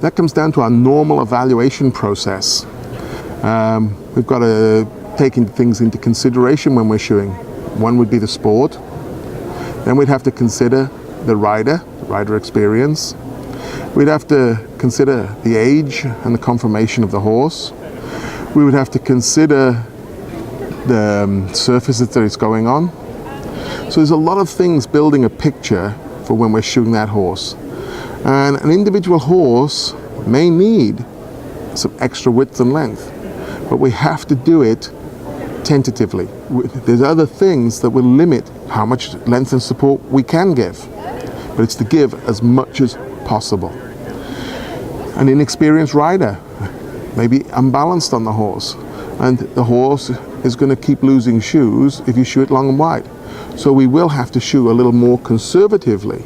that comes down to our normal evaluation process. We've got to take things into consideration when we're shoeing. One would be the sport. Then we'd have to consider the rider experience. We'd have to consider the age and the conformation of the horse. We would have to consider the surfaces that it's going on. So there's a lot of things building a picture for when we're shoeing that horse. And an individual horse may need some extra width and length, but we have to do it tentatively. There's other things that will limit how much length and support we can give, but it's to give as much as possible. An inexperienced rider may be unbalanced on the horse, and the horse is going to keep losing shoes if you shoe it long and wide. So we will have to shoe a little more conservatively.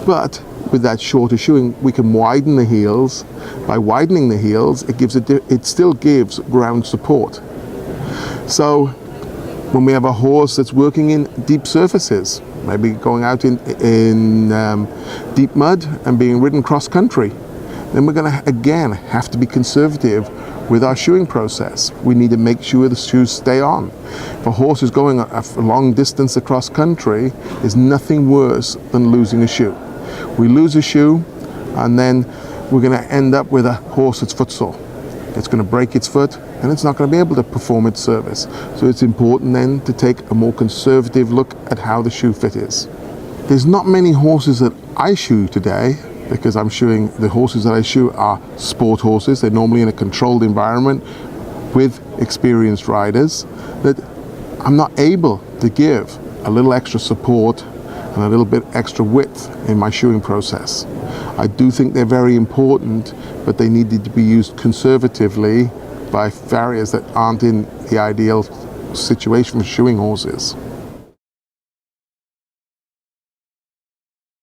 But with that shorter shoeing, we can widen the heels. By widening the heels, it still gives ground support. So when we have a horse that's working in deep surfaces, maybe going out in deep mud and being ridden cross country, then we're going to again have to be conservative with our shoeing process. We need to make sure the shoes stay on. If a horse is going a long distance across country, there's nothing worse than losing a shoe. We lose a shoe, and then we're going to end up with a horse that's footsore. It's going to break its foot, and it's not going to be able to perform its service. So it's important then to take a more conservative look at how the shoe fit is. There's not many horses that I shoe today, because I'm shoeing, the horses that I shoe are sport horses. They're normally in a controlled environment with experienced riders, that I'm not able to give a little extra support and a little bit extra width in my shoeing process. I do think they're very important, but they needed to be used conservatively by farriers that aren't in the ideal situation for shoeing horses.